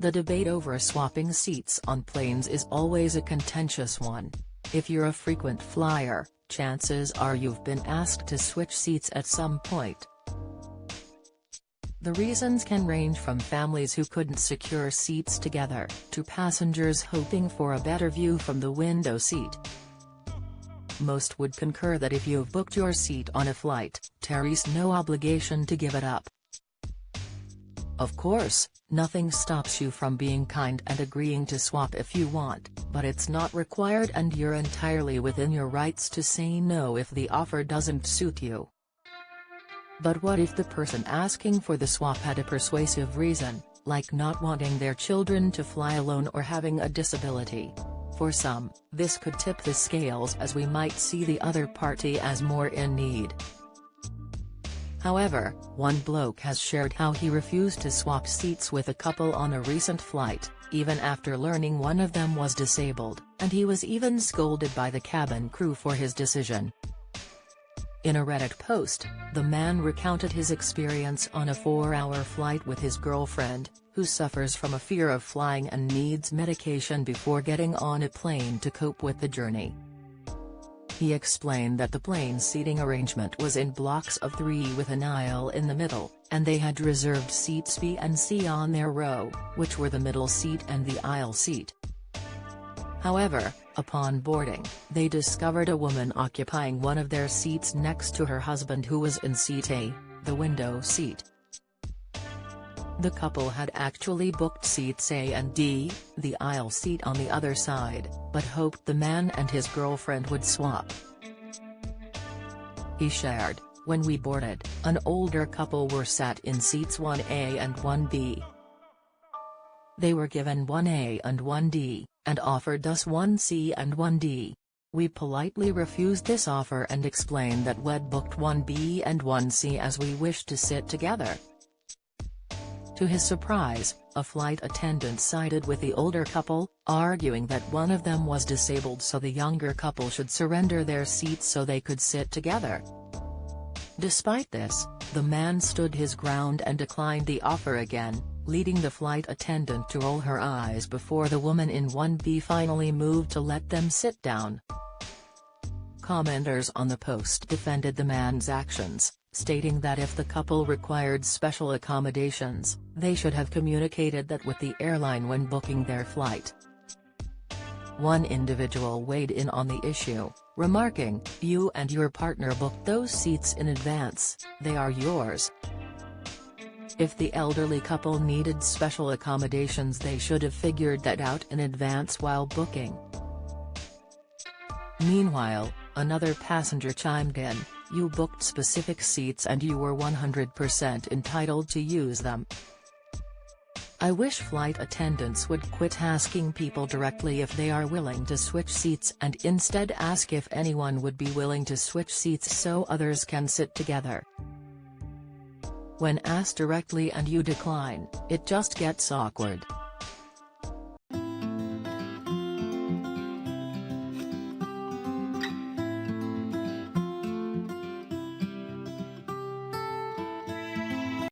The debate over swapping seats on planes is always a contentious one. If you're a frequent flyer, chances are you've been asked to switch seats at some point. The reasons can range from families who couldn't secure seats together, to passengers hoping for a better view from the window seat. Most would concur that if you've booked your seat on a flight, there's no obligation to give it up. Of course, nothing stops you from being kind and agreeing to swap if you want, but it's not required and you're entirely within your rights to say no if the offer doesn't suit you. But what if the person asking for the swap had a persuasive reason, like not wanting their children to fly alone or having a disability? For some, this could tip the scales as we might see the other party as more in need. However, one bloke has shared how he refused to swap seats with a couple on a recent flight, even after learning one of them was disabled, and he was even scolded by the cabin crew for his decision. In a Reddit post, the man recounted his experience on a 4-hour flight with his girlfriend, who suffers from a fear of flying and needs medication before getting on a plane to cope with the journey. He explained that the plane's seating arrangement was in blocks of 3 with an aisle in the middle, and they had reserved seats B and C on their row, which were the middle seat and the aisle seat. However, upon boarding, they discovered a woman occupying one of their seats next to her husband who was in seat A, the window seat. The couple had actually booked seats A and D, the aisle seat on the other side, but hoped the man and his girlfriend would swap. He shared, "When we boarded, an older couple were sat in seats 1A and 1B. They were given 1A and 1D, and offered us 1C and 1D. We politely refused this offer and explained that we'd booked 1B and 1C as we wished to sit together." To his surprise, a flight attendant sided with the older couple, arguing that one of them was disabled so the younger couple should surrender their seats so they could sit together. Despite this, the man stood his ground and declined the offer again, leading the flight attendant to roll her eyes before the woman in 1B finally moved to let them sit down. Commenters on the post defended the man's actions, stating that if the couple required special accommodations, they should have communicated that with the airline when booking their flight. One individual weighed in on the issue, remarking, "You and your partner booked those seats in advance, they are yours. If the elderly couple needed special accommodations they should have figured that out in advance while booking." Meanwhile, another passenger chimed in, "You booked specific seats and you were 100% entitled to use them. I wish flight attendants would quit asking people directly if they are willing to switch seats and instead ask if anyone would be willing to switch seats so others can sit together. When asked directly and you decline, it just gets awkward."